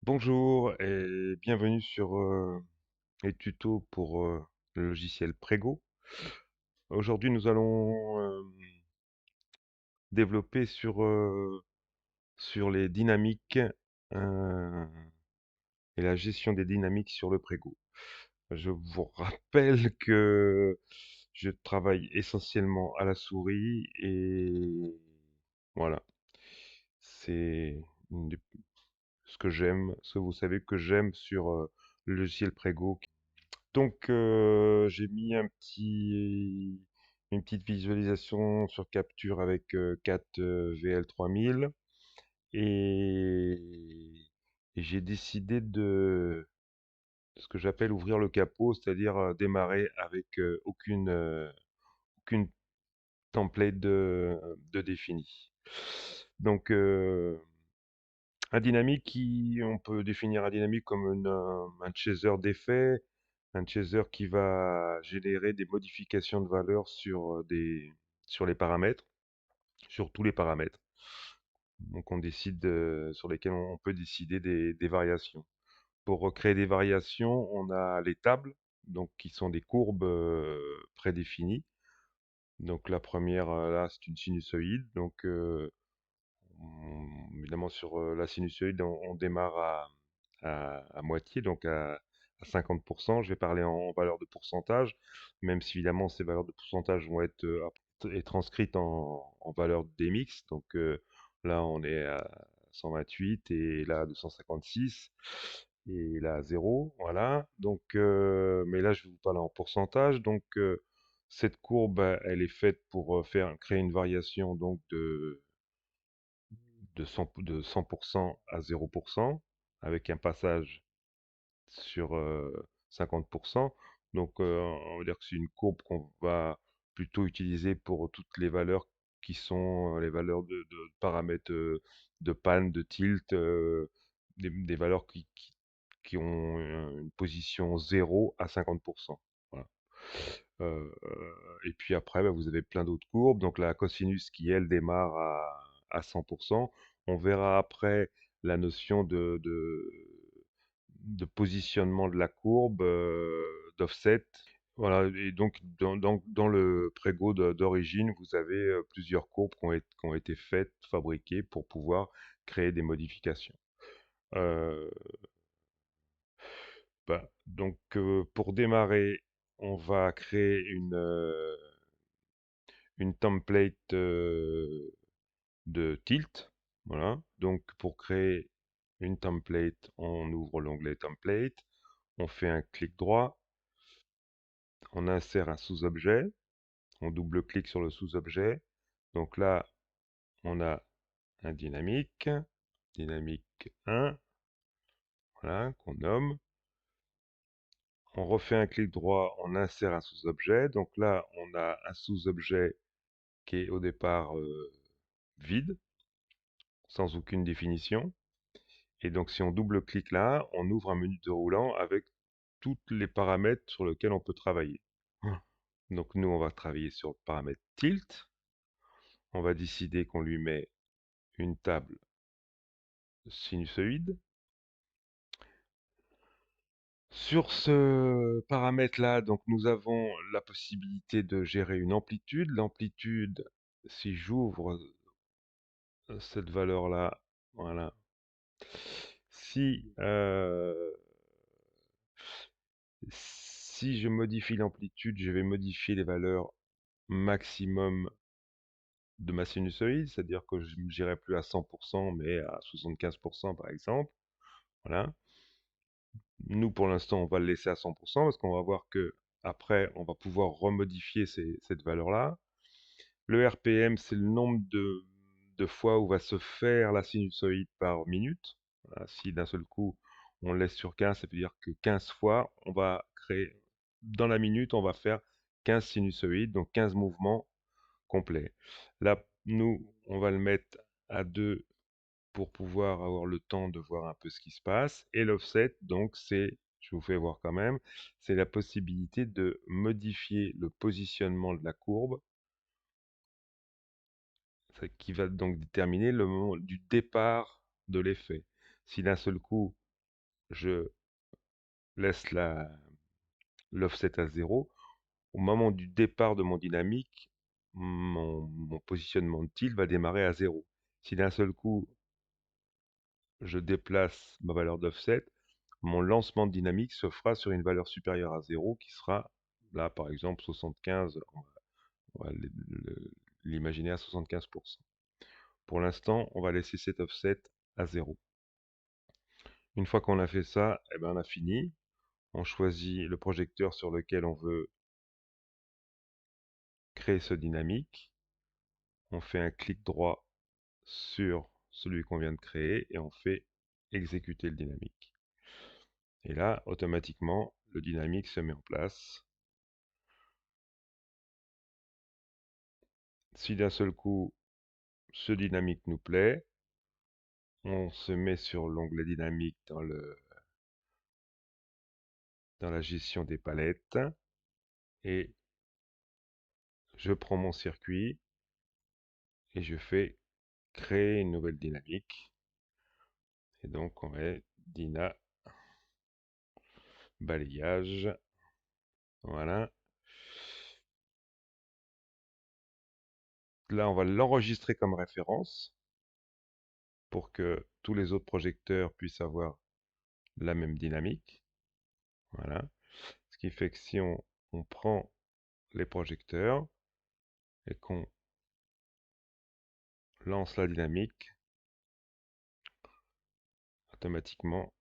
Bonjour et bienvenue sur les tutos pour le logiciel Prego. Aujourd'hui, nous allons développer sur les dynamiques euh, et la gestion des dynamiques sur le Prego. Je vous rappelle que je travaille essentiellement à la souris et voilà, c'est une des- ce que j'aime, ce que vous savez que j'aime sur le logiciel Prego. Donc, j'ai mis une petite visualisation sur Capture avec 4 VL3000 et, et j'ai décidé de ce que j'appelle ouvrir le capot, c'est-à-dire démarrer avec aucune template de défini. Donc, un dynamique on peut définir un dynamique comme un chaser d'effets, un chaser qui va générer des modifications de valeur sur les paramètres, sur tous les paramètres. Donc on décide sur lesquels on peut décider des variations. Pour créer des variations, on a les tables, donc qui sont des courbes prédéfinies. Donc la première là, c'est une sinusoïde. Donc évidemment, sur la sinusoïde, on démarre à moitié, donc à 50%. Je vais parler en valeur de pourcentage, même si évidemment ces valeurs de pourcentage vont être transcrites en valeur d'MX. Donc là, on est à 128 et là à 256 et là à 0. Voilà. Donc, mais là, je vais vous parler en pourcentage. Donc, cette courbe, elle est faite pour créer une variation donc de 100% à 0%, avec un passage sur 50%. Donc, on va dire que c'est une courbe qu'on va plutôt utiliser pour toutes les valeurs qui sont les valeurs de paramètres de panne, de tilt, des valeurs qui ont une position 0 à 50%. Voilà. Et puis après, bah, vous avez plein d'autres courbes. Donc la cosinus qui, elle, démarre à 100%. On verra après la notion de positionnement de la courbe, d'offset. Voilà, et donc dans le Prego d'origine, vous avez plusieurs courbes qui ont été faites, fabriquées pour pouvoir créer des modifications. Euh, donc pour démarrer, on va créer une template de tilt. Voilà. Donc pour créer une template, on ouvre l'onglet template, on fait un clic droit, on insère un sous-objet, on double-clique sur le sous-objet. Donc là, on a un dynamique, dynamique 1, voilà, qu'on nomme. On refait un clic droit, on insère un sous-objet. Donc là, on a un sous-objet qui est au départ vide, sans aucune définition. Et donc si on double-clique là, on ouvre un menu déroulant avec tous les paramètres sur lesquels on peut travailler. Donc nous, on va travailler sur le paramètre tilt. On va décider qu'on lui met une table sinusoïde. Sur ce paramètre-là, donc nous avons la possibilité de gérer une amplitude. L'amplitude, si j'ouvre cette valeur-là, voilà. Si, si je modifie l'amplitude, je vais modifier les valeurs maximum de ma sinusoïde, c'est-à-dire que je n'irai plus à 100%, mais à 75% par exemple. Voilà. Nous, pour l'instant, on va le laisser à 100% parce qu'on va voir que après, on va pouvoir remodifier cette valeur-là. Le RPM, c'est le nombre de fois où va se faire la sinusoïde par minute. Voilà, si d'un seul coup, on le laisse sur 15, ça veut dire que 15 fois, on va créer, dans la minute, on va faire 15 sinusoïdes, donc 15 mouvements complets. Là, nous, on va le mettre à 2 pour pouvoir avoir le temps de voir un peu ce qui se passe. Et l'offset, donc, je vous fais voir quand même, c'est la possibilité de modifier le positionnement de la courbe, qui va donc déterminer le moment du départ de l'effet. Si d'un seul coup, je laisse l'offset à 0. Au moment du départ de mon dynamique, mon positionnement de tilt va démarrer à 0. Si d'un seul coup, je déplace ma valeur d'offset, mon lancement de dynamique se fera sur une valeur supérieure à 0 qui sera, là par exemple, 75, on va l'imaginer à 75%. Pour l'instant, on va laisser cet offset à 0. Une fois qu'on a fait ça, eh ben, on a fini. On choisit le projecteur sur lequel on veut créer ce dynamique. On fait un clic droit sur celui qu'on vient de créer et on fait exécuter le dynamique. Et là, automatiquement, le dynamique se met en place. Si d'un seul coup, ce dynamique nous plaît, on se met sur l'onglet dynamique dans la gestion des palettes et je prends mon circuit et je fais créer une nouvelle dynamique. Et donc on met Dyna balayage. Voilà. Là, on va l'enregistrer comme référence pour que tous les autres projecteurs puissent avoir la même dynamique. Voilà. Ce qui fait que si on prend les projecteurs et qu'on lance la dynamique, automatiquement,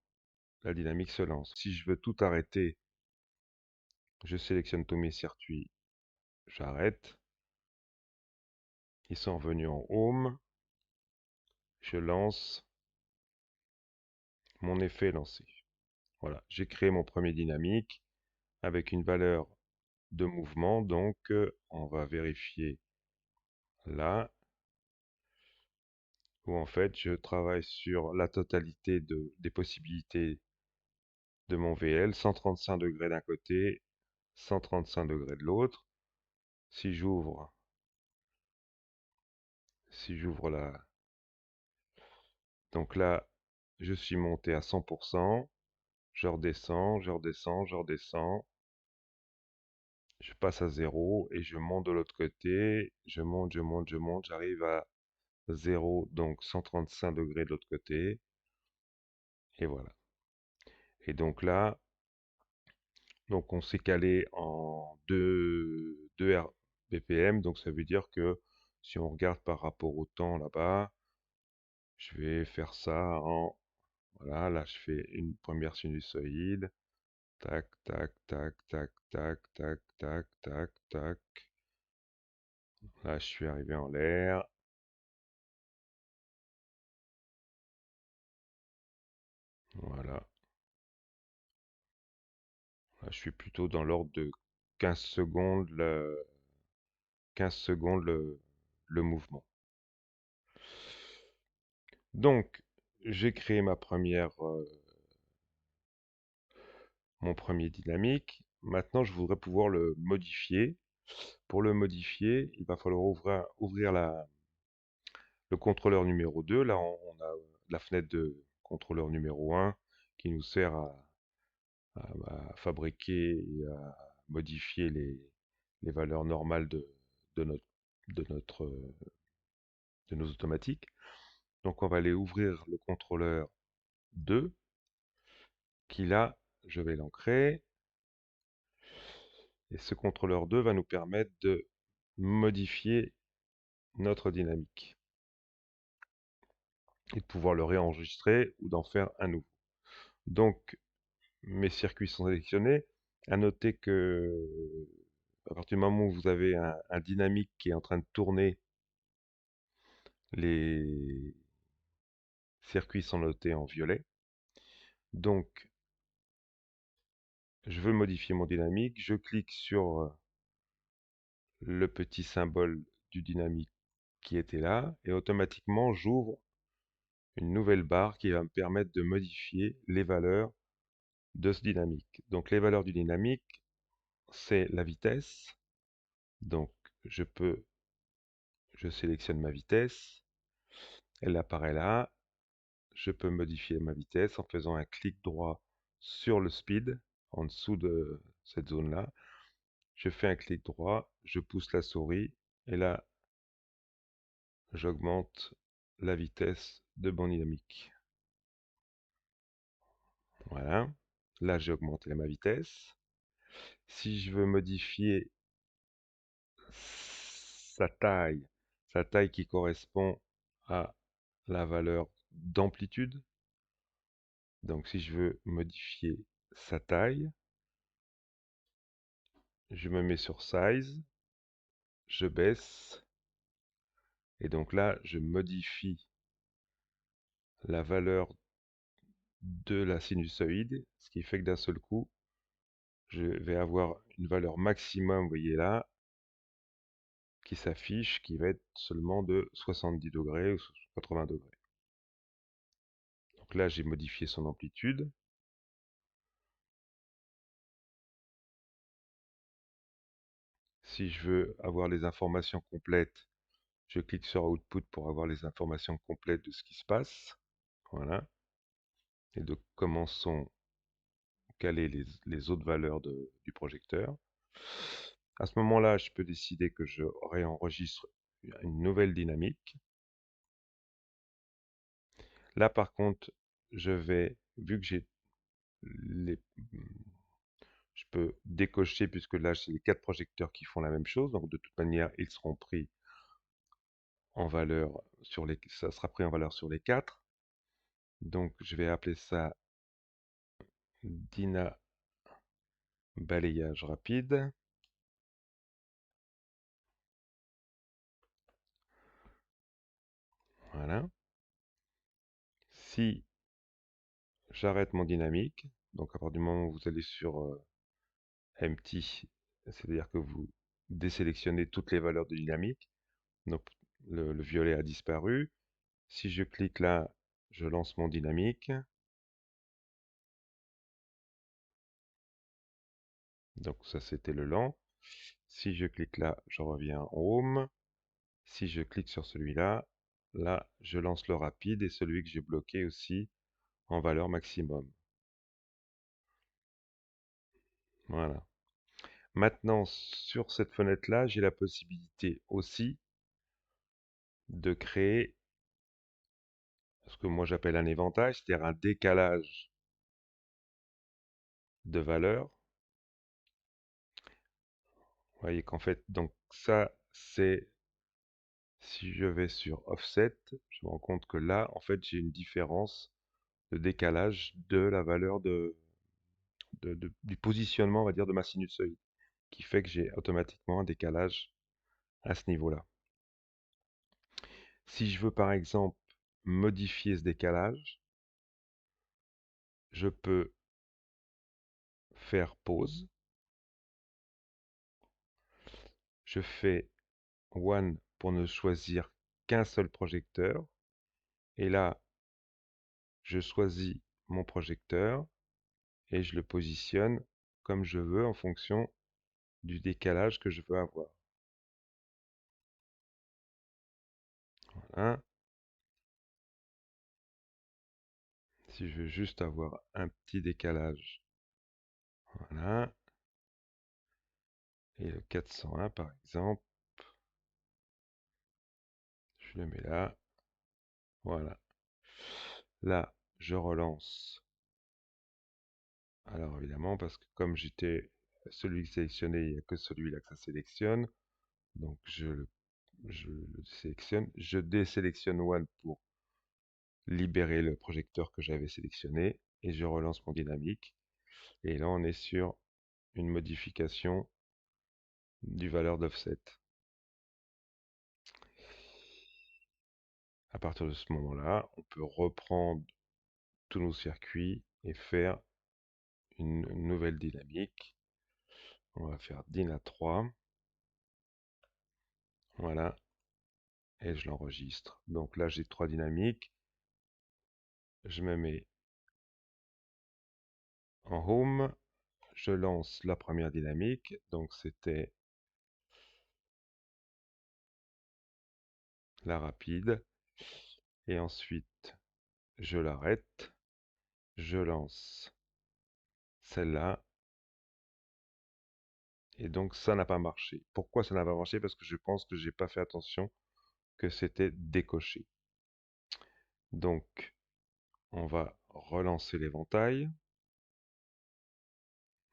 la dynamique se lance. Si je veux tout arrêter, je sélectionne tous mes circuits, j'arrête. Ils sont revenus en home. Je lance. Mon effet est lancé. Voilà, j'ai créé mon premier dynamique avec une valeur de mouvement. Donc, on va vérifier là où en fait je travaille sur la totalité des possibilités de mon VL, 135 degrés d'un côté, 135 degrés de l'autre. Si j'ouvre là, donc là, je suis monté à 100%, je redescends, je redescends, je redescends, je passe à 0 et je monte de l'autre côté, je monte, je monte, je monte, j'arrive à 0, donc 135 degrés de l'autre côté, et voilà. Et donc là, donc on s'est calé en 2 BPM, donc ça veut dire que si on regarde par rapport au temps là-bas, je vais faire ça en... Voilà, là je fais une première sinusoïde. Tac, tac, tac, tac, tac, tac, tac, tac, tac. Là je suis arrivé en l'air. Voilà. Là, je suis plutôt dans l'ordre de 15 secondes 15 secondes le mouvement. Donc, j'ai créé mon premier dynamique. Maintenant, je voudrais pouvoir le modifier. Pour le modifier, il va falloir ouvrir le contrôleur numéro 2. Là, on a la fenêtre de contrôleur numéro 1 qui nous sert à fabriquer et à modifier les valeurs normales de notre, de notre, de nos automatiques. Donc, on va aller ouvrir le contrôleur 2 qui là, je vais l'ancrer. Et ce contrôleur 2 va nous permettre de modifier notre dynamique et de pouvoir le réenregistrer ou d'en faire un nouveau. Donc, mes circuits sont sélectionnés. À noter que à partir du moment où vous avez un dynamique qui est en train de tourner, les circuits sont notés en violet. Donc, je veux modifier mon dynamique. Je clique sur le petit symbole du dynamique qui était là et automatiquement, j'ouvre une nouvelle barre qui va me permettre de modifier les valeurs de ce dynamique. Donc, les valeurs du dynamique, c'est la vitesse. Donc, je sélectionne ma vitesse. Elle apparaît là. je peux modifier ma vitesse en faisant un clic droit sur le speed, en dessous de cette zone-là. Je fais un clic droit, je pousse la souris, et là, j'augmente la vitesse de mon dynamique. Voilà. Là, j'ai augmenté ma vitesse. Si je veux modifier sa taille qui correspond à la valeur d'amplitude, donc si je veux modifier sa taille, je me mets sur Size, je baisse, et donc là, je modifie la valeur de la sinusoïde, ce qui fait que d'un seul coup, je vais avoir une valeur maximum, vous voyez là, qui s'affiche, qui va être seulement de 70 degrés ou 80 degrés. Donc là, j'ai modifié son amplitude. Si je veux avoir les informations complètes, je clique sur Output pour avoir les informations complètes de ce qui se passe. Voilà. Et de comment sont calées les autres valeurs du projecteur. À ce moment-là, je peux décider que je réenregistre une nouvelle dynamique. Là, par contre, je vais, vu que j'ai les... Je peux décocher, puisque là, c'est les 4 projecteurs qui font la même chose. Donc, de toute manière, ils seront pris en valeur sur les... Ça sera pris en valeur sur les 4. Donc, je vais appeler ça Dyna balayage rapide. Voilà. Si j'arrête mon dynamique, donc à partir du moment où vous allez sur Empty, c'est-à-dire que vous désélectionnez toutes les valeurs de dynamique, donc le violet a disparu. Si je clique là, je lance mon dynamique. Donc ça, c'était le lent. Si je clique là, je reviens en Home. Si je clique sur celui-là, là, je lance le rapide et celui que j'ai bloqué aussi en valeur maximum. Voilà. Maintenant, sur cette fenêtre-là, j'ai la possibilité aussi de créer ce que moi j'appelle un éventail, c'est-à-dire un décalage de valeurs. Vous voyez qu'en fait, donc ça, c'est, si je vais sur Offset, je me rends compte que là, en fait, j'ai une différence de décalage de la valeur du positionnement, on va dire, de ma sinusoïde, qui fait que j'ai automatiquement un décalage à ce niveau-là. Si je veux, par exemple, modifier ce décalage, je peux faire pause. Je fais One pour ne choisir qu'un seul projecteur. Et là, je choisis mon projecteur et je le positionne comme je veux en fonction du décalage que je veux avoir. Voilà. Si je veux juste avoir un petit décalage, voilà. Et le 401 par exemple, je le mets là. Voilà. Là, je relance. Alors évidemment, parce que comme j'étais celui sélectionné, il n'y a que celui-là que ça sélectionne. Donc je le sélectionne. Je désélectionne One pour libérer le projecteur que j'avais sélectionné. Et je relance mon dynamique. Et là, on est sur une modification du valeur d'offset. À partir de ce moment-là, on peut reprendre tous nos circuits et faire une nouvelle dynamique. On va faire Dyna 3. Voilà. Et je l'enregistre. Donc là, j'ai 3 dynamiques. Je me mets en Home. Je lance la première dynamique. Donc c'était la rapide. Et ensuite, je l'arrête, je lance celle-là, et donc ça n'a pas marché. Pourquoi ça n'a pas marché? Parce que je pense que j'ai pas fait attention que c'était décoché. Donc, on va relancer l'éventail.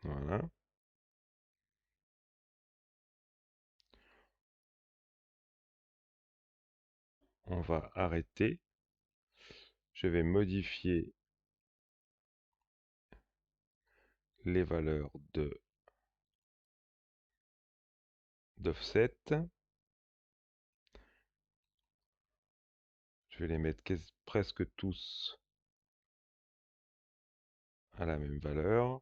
Voilà. On va arrêter. Je vais modifier les valeurs d'offset. Je vais les mettre presque tous à la même valeur.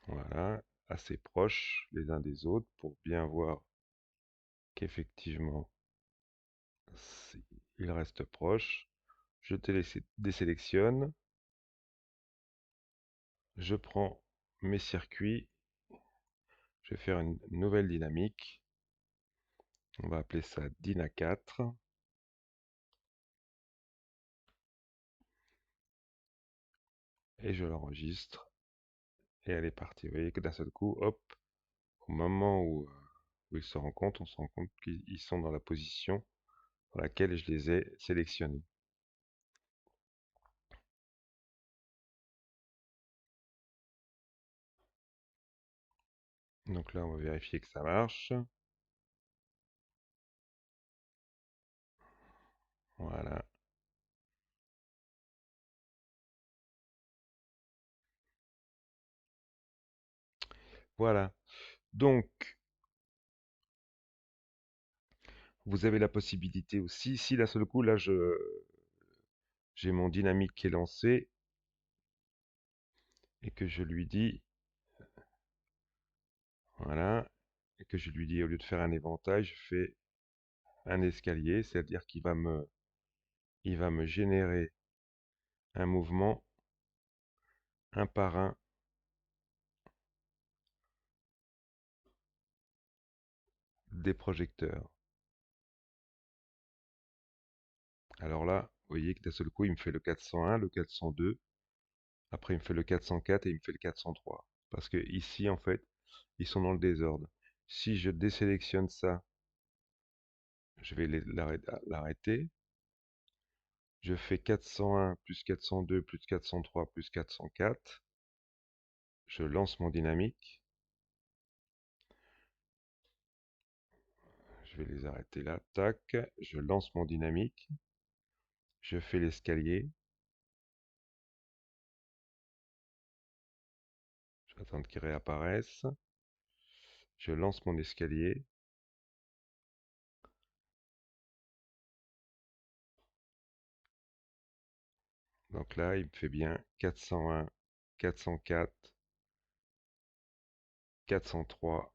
Voilà, assez proches les uns des autres pour bien voir qu'effectivement ils restent proches. Je désélectionne. Je prends mes circuits. Je vais faire une nouvelle dynamique. On va appeler ça Dyna 4. Et je l'enregistre. Et elle est partie. Vous voyez que d'un seul coup, hop, au moment où ils se rendent compte, on se rend compte qu'ils sont dans la position dans laquelle je les ai sélectionnés. Donc là, on va vérifier que ça marche. Voilà. Voilà. Donc, vous avez la possibilité aussi, si d'un seul coup, là, j'ai mon dynamique qui est lancé et que je lui dis, voilà, et que je lui dis, au lieu de faire un éventail, je fais un escalier, c'est-à-dire il va me générer un mouvement un par un des projecteurs. Alors là, vous voyez que d'un seul coup, il me fait le 401, le 402, après il me fait le 404 et il me fait le 403. Parce que ici, en fait, ils sont dans le désordre. Si je désélectionne ça, je vais l'arrêter. Je fais 401 plus 402 plus 403 plus 404. Je lance mon dynamique. Je vais les arrêter là. Tac. Je lance mon dynamique. Je fais l'escalier. Je vais attendre qu'il réapparaisse. Je lance mon escalier. Donc là, il me fait bien 401, 404, 403,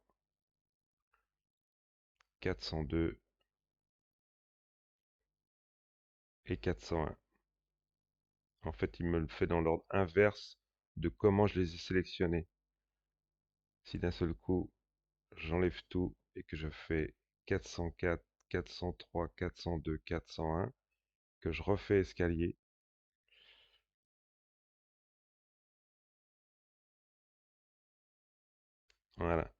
402 et 401. En fait, il me le fait dans l'ordre inverse de comment je les ai sélectionnés. Si d'un seul coup, j'enlève tout et que je fais 404, 403, 402, 401, que je refais escalier, voilà.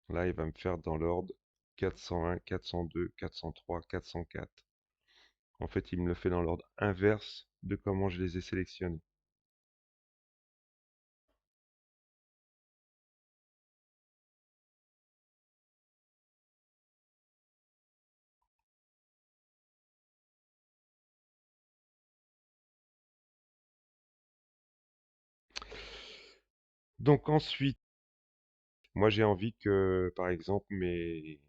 Là, il va me faire dans l'ordre 401, 402, 403, 404. En fait, il me le fait dans l'ordre inverse de comment je les ai sélectionnés. Donc ensuite, moi j'ai envie que, par exemple, mes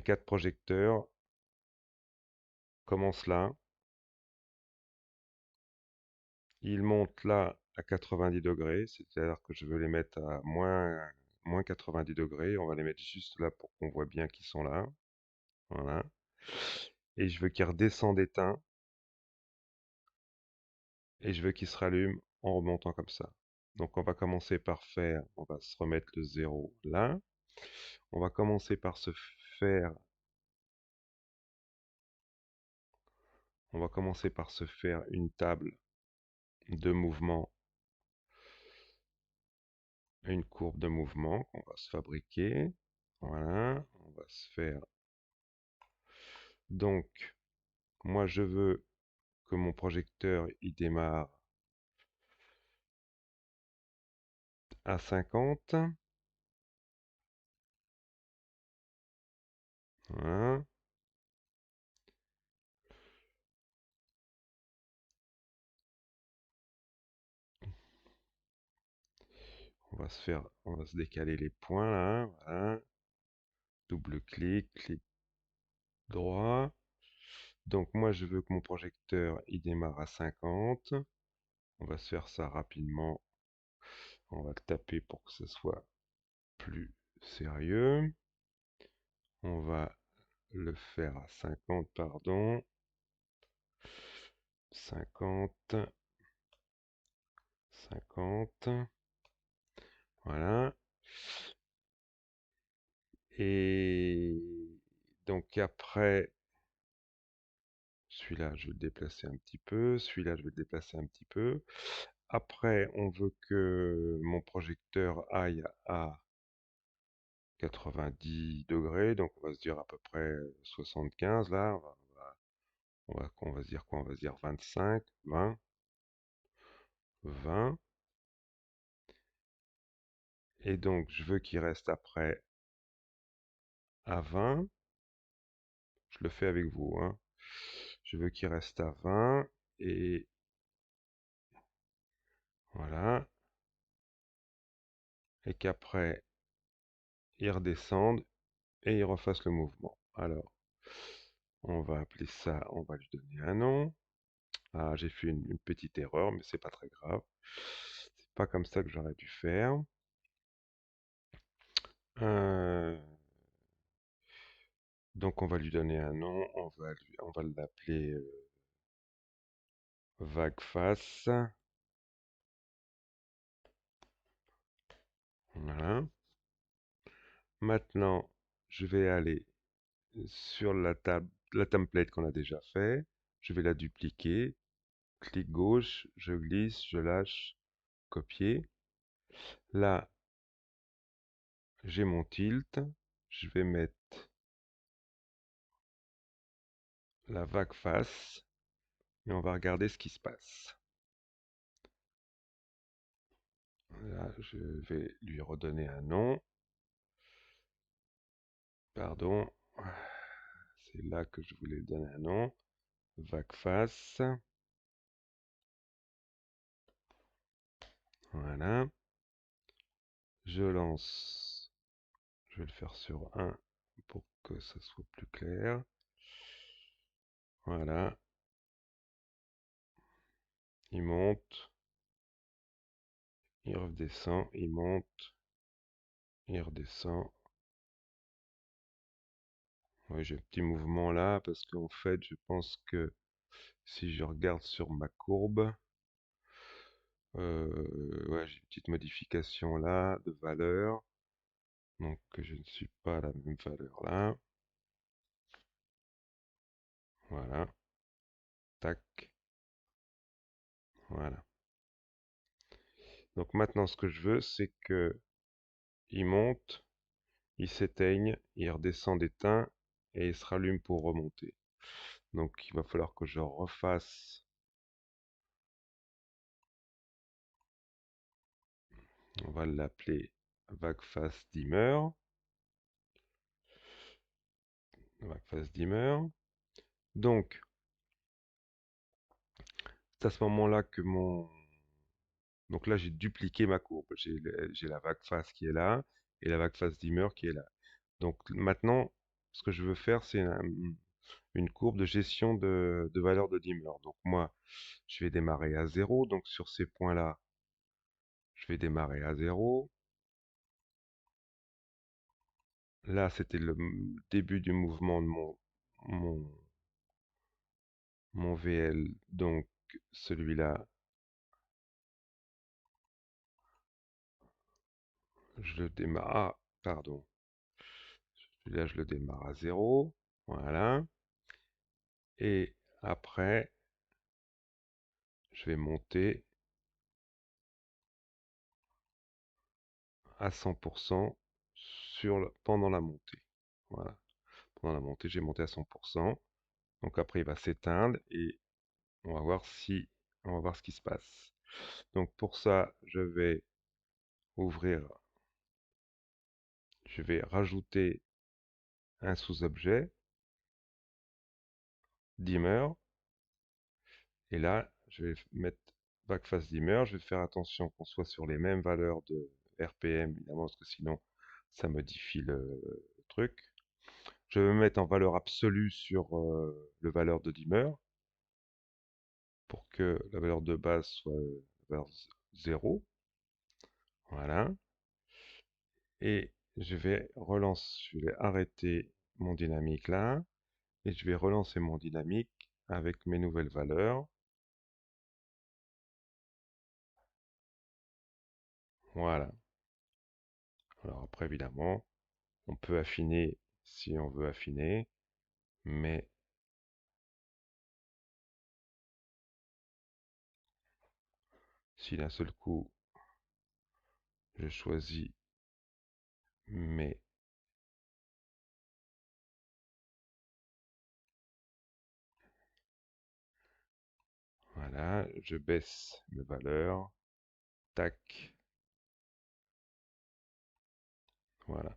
quatre projecteurs commencent là. Ils montent là à 90 degrés, c'est-à-dire que je veux les mettre à moins 90 degrés. On va les mettre juste là pour qu'on voit bien qu'ils sont là. Voilà. Et je veux qu'ils redescendent éteints. Et je veux qu'ils se rallument en remontant comme ça. Donc on va commencer par faire, on va se remettre le 0 là. On va commencer par se faire On va commencer par se faire une table de mouvement, une courbe de mouvement qu'on va se fabriquer. Voilà, on va se faire. Donc, moi je veux que mon projecteur il démarre à 50. Voilà. On va se décaler les points là. Voilà. Double clic, clic droit. Donc moi je veux que mon projecteur il démarre à 50. On va se faire ça rapidement. On va le taper pour que ce soit plus sérieux. On va le faire à 50, pardon. 50, 50. Voilà. Et donc après, celui-là, je vais le déplacer un petit peu. Celui-là, je vais le déplacer un petit peu. Après, on veut que mon projecteur aille à 90 degrés. Donc, on va se dire à peu près 75 là. On va se dire quoi? On va se dire 25, 20, 20. Et donc, je veux qu'il reste après à 20. Je le fais avec vous, hein. Je veux qu'il reste à 20. Et voilà. Et qu'après, il redescende et il refasse le mouvement. Alors, on va appeler ça, on va lui donner un nom. Ah, j'ai fait une petite erreur, mais c'est pas très grave. C'est pas comme ça que j'aurais dû faire. Euh, donc on va lui donner un nom, on va l'appeler vague face. Voilà. Maintenant, je vais aller sur la template qu'on a déjà fait. Je vais la dupliquer. Clic gauche, je glisse, je lâche, copier. Là, j'ai mon tilt. Je vais mettre la vague face et on va regarder ce qui se passe. Là, je vais lui redonner un nom. Pardon. C'est là que je voulais lui donner un nom. Vague face. Voilà. Je lance. Je vais le faire sur 1 pour que ça soit plus clair. Voilà. Il monte. Il redescend. Il monte. Il redescend. Ouais, j'ai un petit mouvement là parce qu'en fait, je pense que si je regarde sur ma courbe, ouais, j'ai une petite modification là de valeur. Donc je ne suis pas à la même valeur là. Voilà. Tac. Voilà. Donc maintenant, ce que je veux, c'est que il monte, il s'éteigne, il redescend d'éteint et il se rallume pour remonter. Donc il va falloir que je refasse. On va l'appeler vague face dimmer. Vague face dimmer. Donc, c'est à ce moment-là que mon... Donc là, j'ai dupliqué ma courbe. J'ai la vague face qui est là et la vague face dimmer qui est là. Donc maintenant, ce que je veux faire, c'est une courbe de gestion de valeur de dimmer. Donc moi, je vais démarrer à 0. Donc sur ces points-là, je vais démarrer à 0. Là, c'était le début du mouvement de mon, mon VL. Donc celui-là, je le démarre. Ah, pardon. Celui-là, je le démarre à 0. Voilà. Et Après, je vais monter à 100% pendant la montée. Voilà. Pendant la montée, j'ai monté à 100%. Donc après, il va s'éteindre et on va voir on va voir ce qui se passe. Donc pour ça, ouvrir, je vais rajouter un sous-objet, dimmer, et là, je vais mettre backface dimmer. Je vais faire attention qu'on soit sur les mêmes valeurs de RPM, évidemment, parce que sinon, ça modifie le truc. Je vais me mettre en valeur absolue sur le valeur de dimmer pour que la valeur de base soit valeur 0. Voilà. Et je vais arrêter mon dynamique là, et je vais relancer mon dynamique avec mes nouvelles valeurs. Voilà. Alors après, évidemment, on peut affiner si on veut affiner, mais si d'un seul coup, je choisis mes... Voilà, je baisse mes valeurs. Tac. Voilà.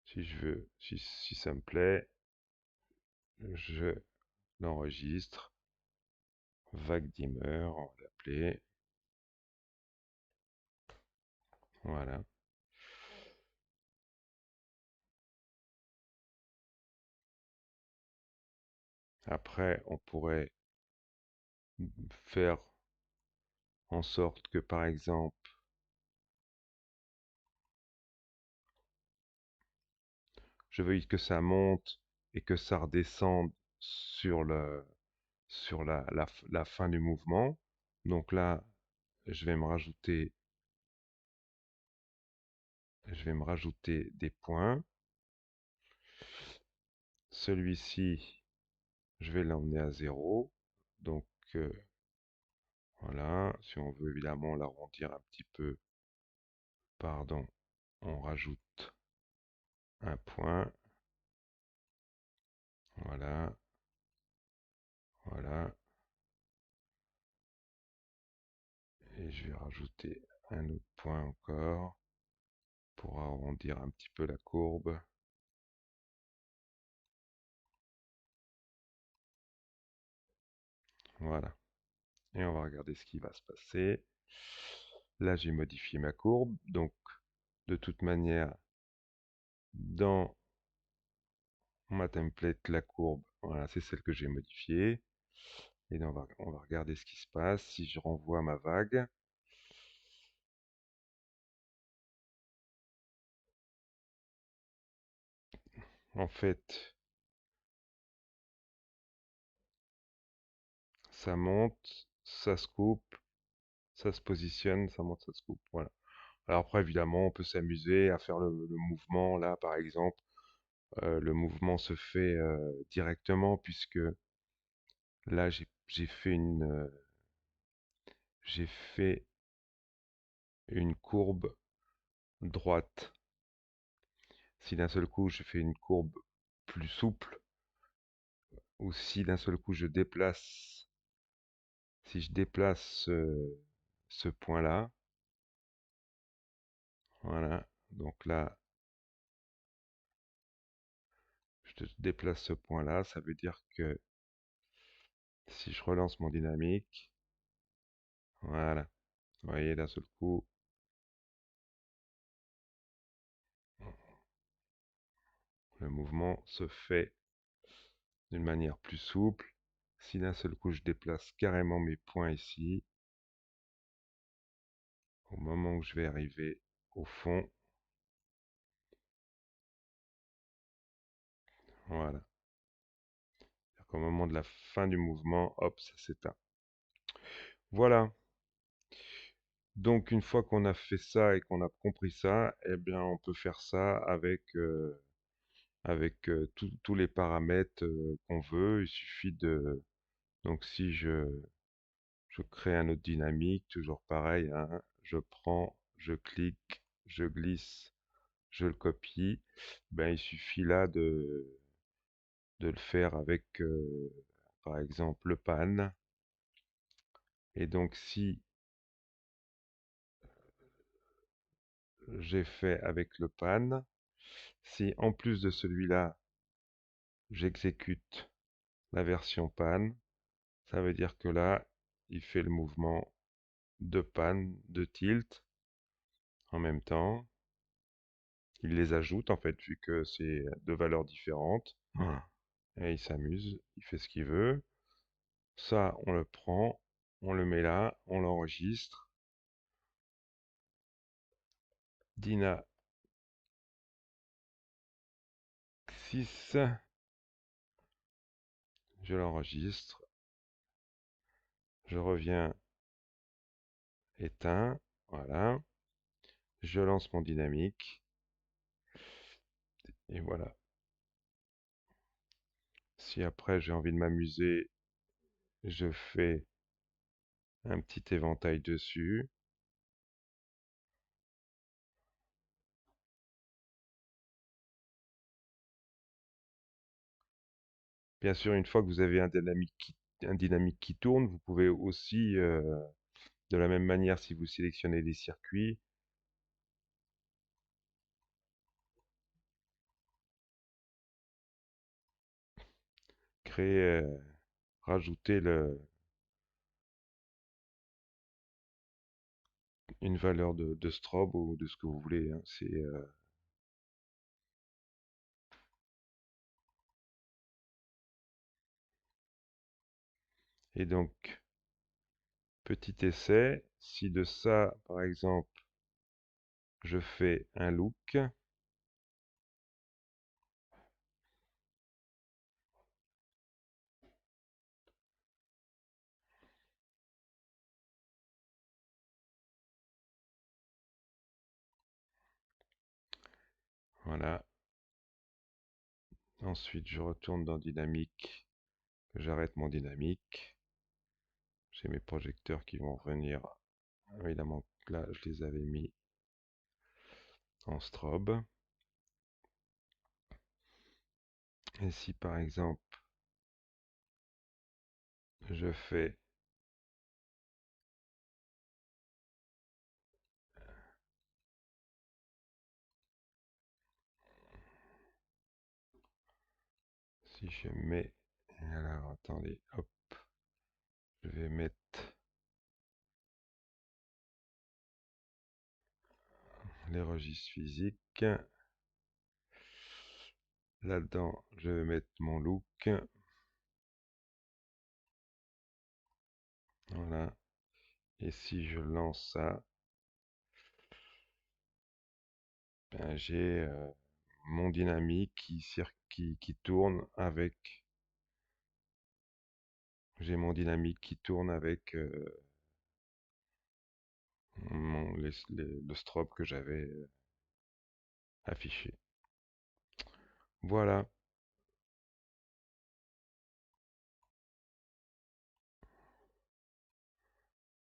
Si je veux, si ça me plaît, je l'enregistre. Vague dimmer, on va l'appeler. Voilà. Après, on pourrait faire en sorte que, par exemple, je veuille que ça monte et que ça redescende sur la fin du mouvement. Donc là, je vais je vais me rajouter des points. Celui-ci, je vais l'emmener à 0. Donc voilà, si on veut évidemment l'arrondir un petit peu, pardon, on rajoute un point. Voilà, voilà. Et je vais rajouter un autre point encore pour arrondir un petit peu la courbe. Voilà. Et on va regarder ce qui va se passer. Là, j'ai modifié ma courbe. Donc, de toute manière, dans ma template, la courbe, voilà, c'est celle que j'ai modifiée. Et on va regarder ce qui se passe. Si je renvoie ma vague, en fait, ça monte, ça se coupe, ça se positionne, ça monte, ça se coupe. Voilà. Alors après, évidemment, on peut s'amuser à faire le mouvement. Là, par exemple, le mouvement se fait directement puisque là, j'ai fait une courbe droite. Si d'un seul coup, je fais une courbe plus souple, ou si d'un seul coup, si je déplace ce point-là, voilà, donc là, je déplace ce point-là, ça veut dire que si je relance mon dynamique, voilà, vous voyez, d'un seul coup, le mouvement se fait d'une manière plus souple. Si d'un seul coup, je déplace carrément mes points ici, au moment où je vais arriver au fond, voilà. Au moment de la fin du mouvement, hop, ça s'éteint. Voilà. Donc une fois qu'on a fait ça et qu'on a compris ça, eh bien on peut faire ça avec avec tous les paramètres qu'on veut. Il suffit de... Donc si je crée un autre dynamique, toujours pareil, hein, je prends, je clique, je glisse, je le copie. Ben, il suffit là de le faire avec, par exemple, le pan. Et donc si j'ai fait avec le pan, si en plus de celui-là, j'exécute la version pan, ça veut dire que là, il fait le mouvement de pan, de tilt en même temps. Il les ajoute en fait, vu que c'est deux valeurs différentes. Ah. Et il s'amuse, il fait ce qu'il veut. Ça, on le prend, on le met là, on l'enregistre. Dina 6, je l'enregistre. Je reviens éteint, voilà. Je lance mon dynamique. Et voilà. Si après j'ai envie de m'amuser, je fais un petit éventail dessus. Bien sûr, une fois que vous avez un dynamique qui tourne, vous pouvez aussi, de la même manière, si vous sélectionnez les circuits, créer, rajouter une valeur de strobe ou de ce que vous voulez, hein. Et donc, petit essai, si de ça, par exemple, je fais un look, voilà. Ensuite, je retourne dans dynamique, j'arrête mon dynamique. J'ai mes projecteurs qui vont revenir. Évidemment, là, je les avais mis en strobe. Et si par exemple, je fais si je mets, alors attendez, hop, je vais mettre les registres physiques. Là-dedans, je vais mettre mon look. Voilà. Et si je lance ça, ben, j'ai mon dynamique qui tourne avec. J'ai mon dynamique qui tourne avec le strobe que j'avais affiché. Voilà.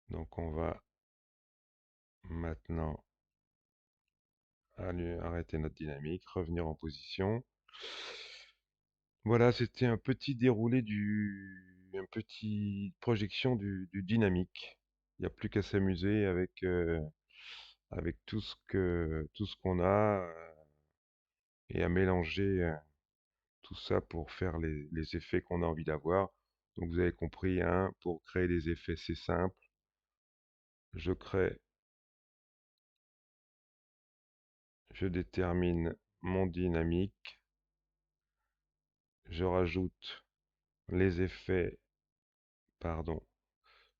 Donc on va maintenant arrêter notre dynamique, revenir en position. Voilà, c'était un petit déroulé une petite projection du dynamique. Il n'y a plus qu'à s'amuser avec tout ce qu'on a et à mélanger tout ça pour faire les effets qu'on a envie d'avoir. Donc vous avez compris, hein, pour créer des effets, c'est simple. Je crée, je détermine mon dynamique, je rajoute les effets, pardon,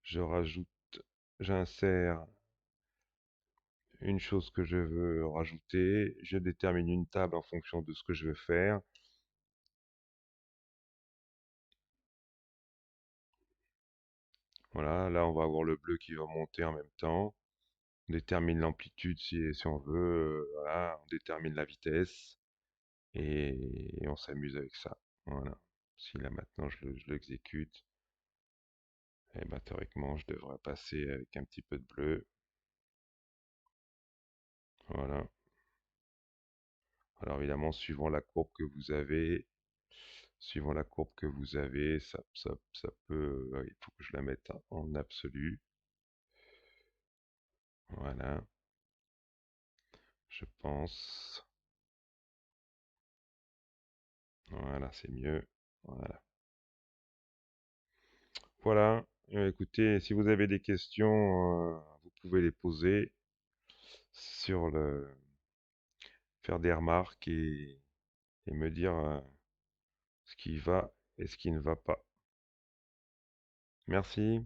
je rajoute, j'insère une chose que je veux rajouter, je détermine une table en fonction de ce que je veux faire. Voilà, là on va avoir le bleu qui va monter en même temps. On détermine l'amplitude si on veut, voilà, on détermine la vitesse. et on s'amuse avec ça. Voilà. Si là maintenant je l'exécute, et ben théoriquement je devrais passer avec un petit peu de bleu. Voilà. Alors évidemment, suivant la courbe que vous avez, ça peut, il faut que je la mette en absolu. Voilà, je pense. Voilà, c'est mieux. Voilà. Voilà. Écoutez, si vous avez des questions, vous pouvez les poser sur faire des remarques et me dire ce qui va et ce qui ne va pas. Merci.